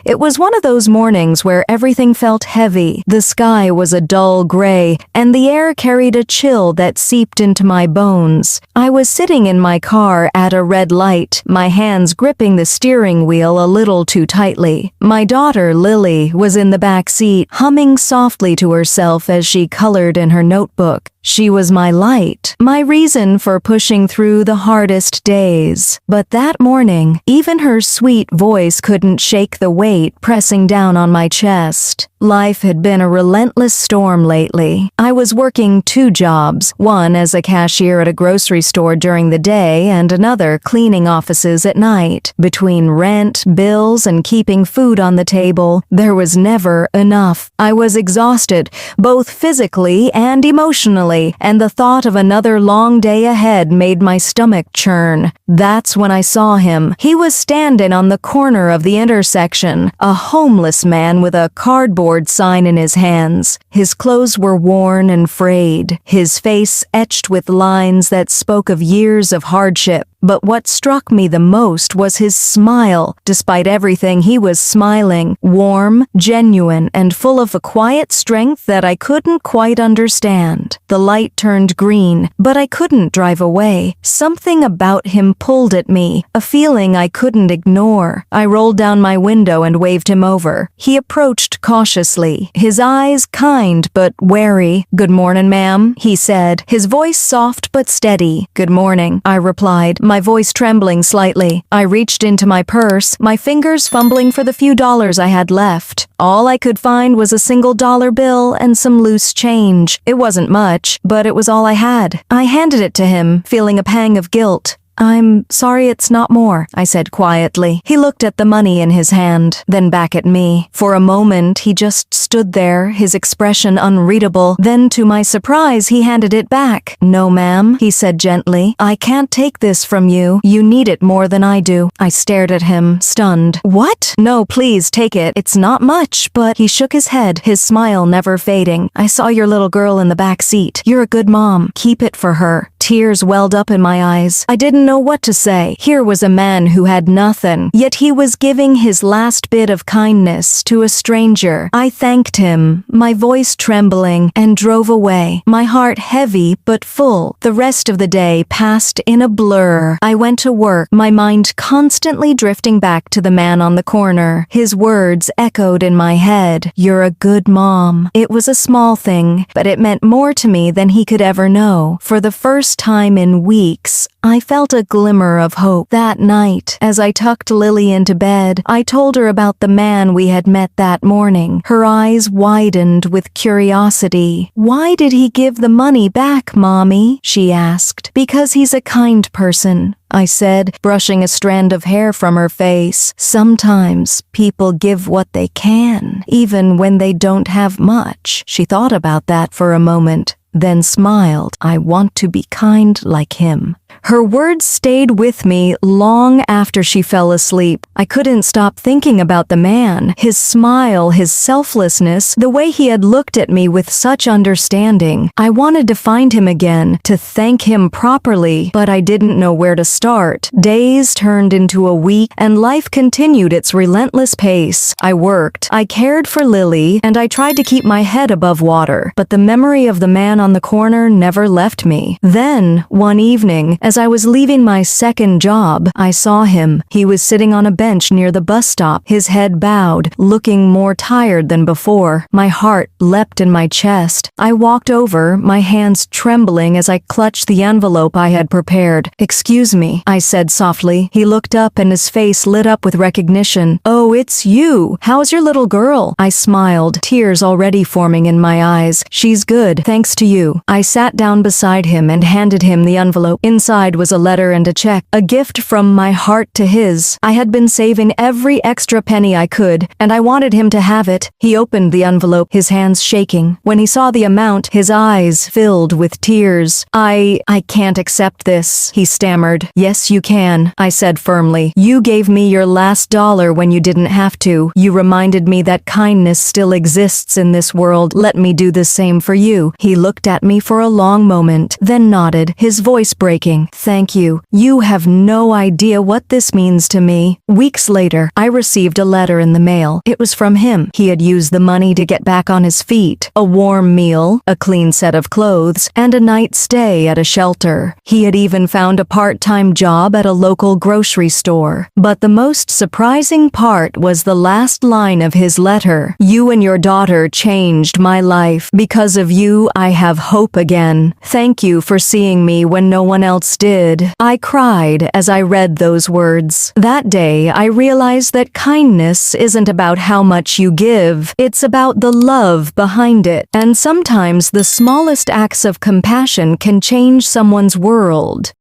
It was one of those mornings where everything felt heavy. The sky was a dull gray, and the air carried a chill that seeped into my bones. I was sitting in my car at a red light, my hands gripping the steering wheel a little too tightly. My daughter, Lily, was in the back seat, humming softly to herself as she colored in her notebook. She was my light, my reason for pushing through the hardest days. But that morning, even her sweet voice couldn't shake the weight pressing down on my chest. Life had been a relentless storm lately. I was working 2 jobs, one as a cashier at a grocery store during the day and another cleaning offices at night. Between rent, bills, and keeping food on the table, there was never enough. I was exhausted, both physically and emotionally, and the thought of another long day ahead made my stomach churn. That's when I saw him. He was standing on the corner of the intersection, a homeless man with a cardboard sign in his hands. His clothes were worn and frayed, his face etched with lines that spoke of years of hardship. But what struck me the most was his smile. Despite everything, he was smiling, warm, genuine, and full of a quiet strength that I couldn't quite understand. The light turned green, but I couldn't drive away. Something about him pulled at me, a feeling I couldn't ignore. I rolled down my window and waved him over. He approached cautiously, his eyes kind but wary. "Good morning, ma'am," he said, his voice soft but steady. "Good morning," I replied, my voice trembling slightly. I reached into my purse, my fingers fumbling for the few dollars I had left. All I could find was a single dollar bill and some loose change. It wasn't much, but it was all I had. I handed it to him, feeling a pang of guilt. "I'm sorry it's not more," I said quietly. He looked at the money in his hand, then back at me. For a moment, he just stood there, his expression unreadable. Then, to my surprise, he handed it back. "No, ma'am," he said gently. "I can't take this from you. You need it more than I do." I stared at him, stunned. "What?" "No, please, take it. It's not much, but—" He shook his head, his smile never fading. "I saw your little girl in the back seat. You're a good mom. Keep it for her." Tears welled up in my eyes. I didn't know what to say. Here was a man who had nothing, yet he was giving his last bit of kindness to a stranger. I thanked him, my voice trembling, and drove away, my heart heavy but full. The rest of the day passed in a blur. I went to work, my mind constantly drifting back to the man on the corner. His words echoed in my head. "You're a good mom." It was a small thing, but it meant more to me than he could ever know. For the first time in weeks, I felt a glimmer of hope. That night, as I tucked Lily into bed, I told her about the man we had met that morning. Her eyes widened with curiosity. "Why did he give the money back, Mommy?" she asked. "Because he's a kind person," I said, brushing a strand of hair from her face. "Sometimes people give what they can, even when they don't have much." She thought about that for a moment, then smiled. "I want to be kind like him." Her words stayed with me long after she fell asleep. I couldn't stop thinking about the man, his smile, his selflessness, the way he had looked at me with such understanding. I wanted to find him again, to thank him properly, but I didn't know where to start. Days turned into a week, and life continued its relentless pace. I worked, I cared for Lily, and I tried to keep my head above water, but the memory of the man on the corner never left me. Then, one evening, as I was leaving my second job, I saw him. He was sitting on a bench near the bus stop, his head bowed, looking more tired than before. My heart leapt in my chest. I walked over, my hands trembling as I clutched the envelope I had prepared. "Excuse me," I said softly. He looked up and his face lit up with recognition. "Oh, it's you. How's your little girl?" I smiled, tears already forming in my eyes. "She's good, thanks to you." I sat down beside him and handed him the envelope. Inside was a letter and a check, a gift from my heart to his. I had been saving every extra penny I could, and I wanted him to have it. He opened the envelope, his hands shaking. When he saw the amount, his eyes filled with tears. I can't accept this," he stammered. "Yes, you can," I said firmly. "You gave me your last dollar when you didn't have to. You reminded me that kindness still exists in this world. Let me do the same for you." He looked at me for a long moment, then nodded, his voice breaking. saying, "Thank you. You have no idea what this means to me." Weeks later, I received a letter in the mail. It was from him. He had used the money to get back on his feet, a warm meal, a clean set of clothes, and a night's stay at a shelter. He had even found a part-time job at a local grocery store. But the most surprising part was the last line of his letter. "You and your daughter changed my life. Because of you, I have hope again. Thank you for seeing me when no one else did." I cried as I read those words. That day, I realized that kindness isn't about how much you give. It's about the love behind it. And sometimes the smallest acts of compassion can change someone's world.